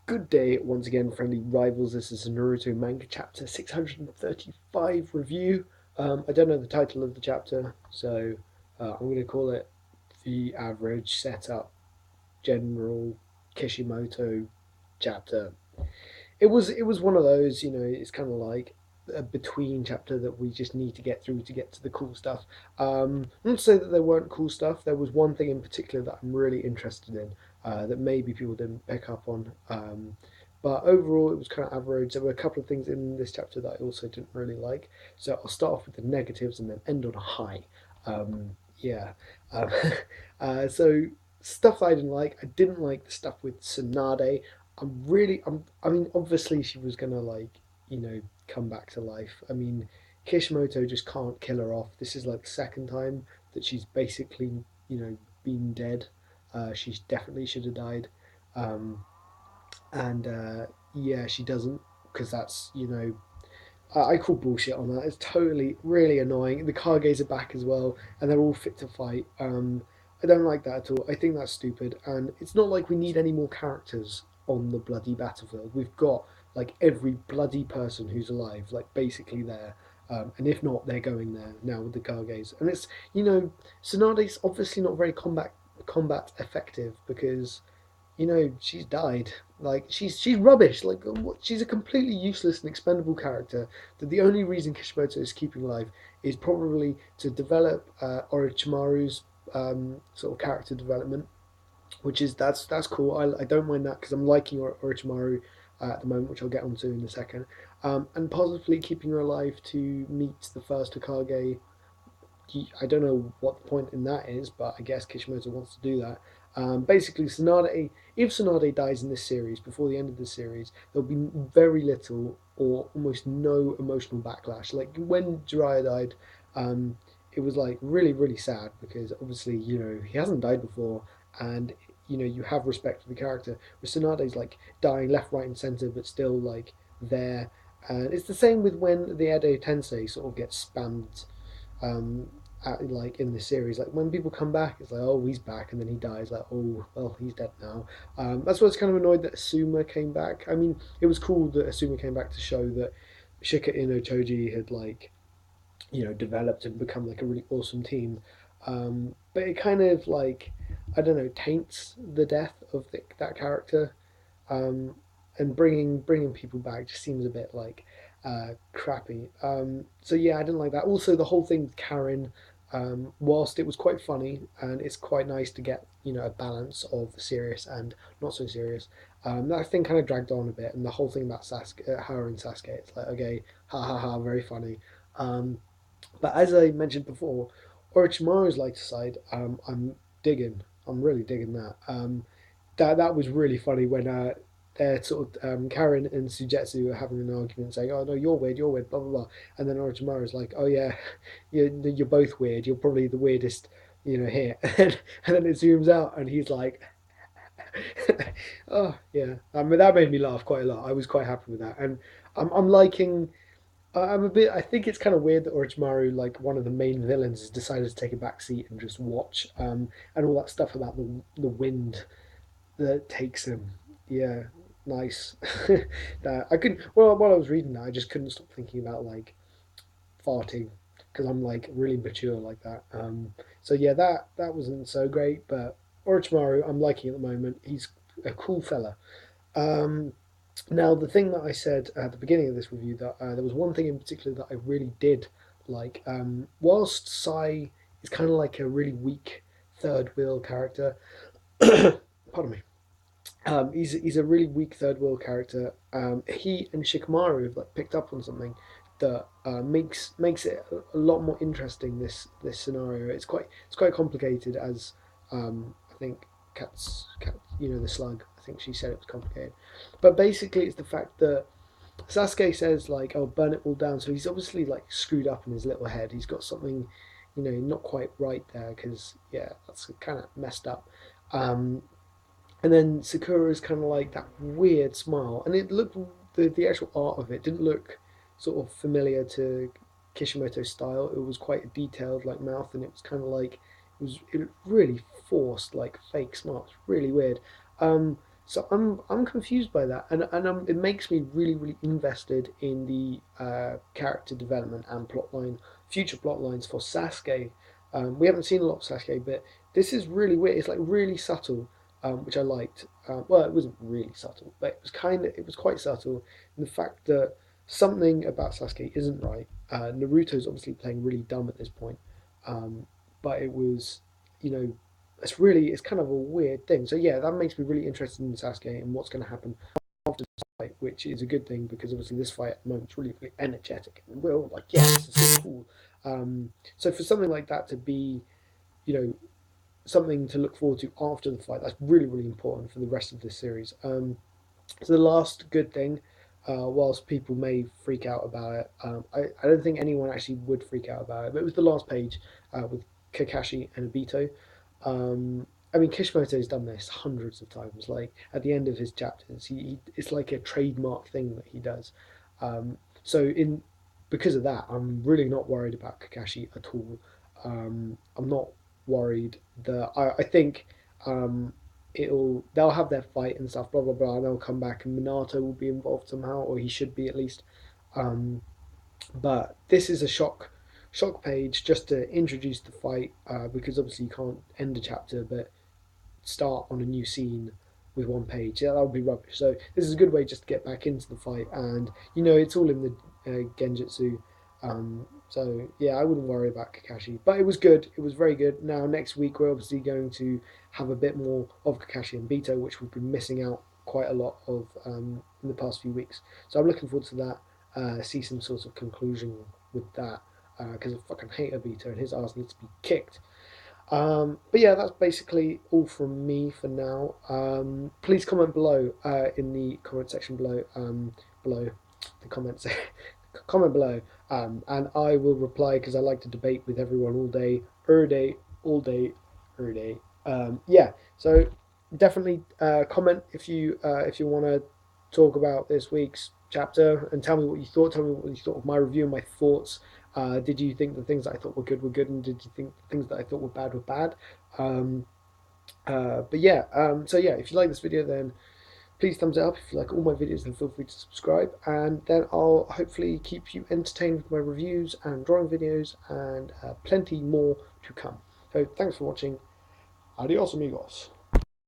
Good day once again, friendly rivals. This is a Naruto Manga Chapter 635 review. I don't know the title of the chapter, so I'm going to call it the average setup general Kishimoto chapter. It was one of those, it's kind of like a between chapter that we just need to get through to get to the cool stuff. Not to say that there weren't cool stuff. There was one thing in particular that I'm really interested in that maybe people didn't pick up on. But overall, it was kind of average. There were a couple of things in this chapter that I also didn't really like. So I'll start off with the negatives and then end on a high. Yeah. Um, so stuff I didn't like. I didn't like the stuff with Tsunade. I mean, obviously she was gonna come back to life. I mean, Kishimoto just can't kill her off. This is like the second time that she's basically, been dead. She definitely should have died. Um, and yeah, she doesn't, because that's, I call bullshit on that. It's totally really annoying. The Kages are back as well, and they're all fit to fight. I don't like that at all. I think that's stupid, and it's not like we need any more characters on the bloody battlefield. We've got like every bloody person who's alive, like basically there. And if not, they're going there now with the Kages. And it's Tsunade's obviously not very combat effective because she's died. Like she's rubbish. Like she's a completely useless and expendable character. That the only reason Kishimoto is keeping alive is probably to develop Orochimaru's sort of character development, which is that's cool. I don't mind that because I'm liking Orochimaru at the moment, which I'll get onto in a second, and possibly keeping her alive to meet the first Hokage. I don't know what the point in that is, but I guess Kishimoto wants to do that. Basically, Tsunade, if Tsunade dies in this series before the end of the series, there'll be very little or almost no emotional backlash. Like when Jiraiya died, it was like really, really sad because obviously, he hasn't died before and you have respect for the character. But Tsunade's like dying left, right, and center, but still like there. And it's the same with when the Edo Tensei sort of gets spammed um, like in the series. Like when people come back, it's like, oh, he's back, and then he dies. Like, oh, well, he's dead now. That's why it's kind of annoyed that Asuma came back. I mean, it was cool that Asuma came back to show that Shika Ino Toji had developed and become like a really awesome team. But it kind of like I don't know taints the death of that character, um, and bringing people back just seems a bit like crappy. So yeah, I didn't like that. Also, the whole thing with KARIN, whilst it was quite funny and it's quite nice to get a balance of the serious and not so serious, that thing kind of dragged on a bit. And the whole thing about Sasuke, her and Sasuke, it's like okay, ha ha ha, very funny. But as I mentioned before, Orochimaru's lighter side, I'm digging. I'm really digging that. That was really funny when they're sort of KARIN and Sujetsu are having an argument, saying, "Oh no, you're weird, blah blah blah," and then Orochimaru's like, "Oh yeah, you're both weird. You're probably the weirdest, here." And then it zooms out, and he's like, "Oh yeah." I mean, that made me laugh quite a lot. I was quite happy with that, and I'm liking. I'm a bit. I think it's kind of weird that Orochimaru, like one of the main villains, has decided to take a back seat and just watch, and all that stuff about the wind that takes him. Yeah, nice. That I couldn't. Well, while I was reading that, I just couldn't stop thinking about like farting because I'm like really mature like that. So yeah, that wasn't so great, but Orochimaru, I'm liking at the moment. He's a cool fella. Um, Now, the thing that I said at the beginning of this review that there was one thing in particular that I really did like. Whilst Sai is kind of like a really weak third wheel character, pardon me. He's a really weak third wheel character. He and Shikamaru have like picked up on something that makes it a lot more interesting. This scenario, it's quite complicated as I think cat the slug. I think she said it was complicated, but basically it's the fact that Sasuke says like, "Oh, burn it all down." So he's obviously like screwed up in his little head. He's got something, not quite right there because yeah, that's kind of messed up. Um, and then Sakura is kind of like that weird smile, and it looked the actual art of it didn't look sort of familiar to Kishimoto's style. It was quite a detailed like mouth, and it was kind of like it really forced like fake smile. It's really weird. So I'm confused by that, and it makes me really invested in the character development and plotline, future plot lines for Sasuke. We haven't seen a lot of Sasuke, but this is really weird. It's like really subtle, which I liked. Well, it wasn't really subtle, but it was quite subtle in the fact that something about Sasuke isn't right. Naruto's obviously playing really dumb at this point, but it was, you know, it's kind of a weird thing. So yeah, that makes me really interested in Sasuke and what's going to happen after this fight, which is a good thing because obviously this fight at the moment is really energetic and we're all like, yes, this is so cool. So for something like that to be, you know, something to look forward to after the fight, that's really important for the rest of this series. So the last good thing, whilst people may freak out about it, I don't think anyone actually would freak out about it. But it was the last page with Kakashi and Obito. I mean, Kishimoto's done this hundreds of times. Like at the end of his chapters, it's like a trademark thing that he does. So in because of that, I'm really not worried about Kakashi at all. I'm not worried that I think um, they'll have their fight and stuff, blah blah blah, and they'll come back and Minato will be involved somehow, or he should be at least. Um, but this is a shock page just to introduce the fight because obviously you can't end a chapter, but start on a new scene with one page. Yeah, that would be rubbish. So this is a good way just to get back into the fight, and you know it's all in the genjutsu. So yeah, I wouldn't worry about Kakashi, but it was good. It was very good. Now next week we're obviously going to have a bit more of Kakashi and Bito, which we've been missing out quite a lot of in the past few weeks. So I'm looking forward to that. See some sort of conclusion with that because I fucking hate Obito and his ass needs to be kicked. But yeah, that's basically all from me for now. Please comment below in the comment section below the comments. Comment below, and I will reply because I like to debate with everyone all day, every day, all day, every day. Yeah, so definitely comment if you want to talk about this week's chapter and tell me what you thought. Tell me what you thought of my review and my thoughts. Did you think the things that I thought were good, and did you think the things that I thought were bad were bad? Um, but yeah, so yeah, if you like this video, then please thumbs it up. If you like all my videos, then feel free to subscribe, and then I'll hopefully keep you entertained with my reviews and drawing videos and plenty more to come. So thanks for watching. Adios, amigos.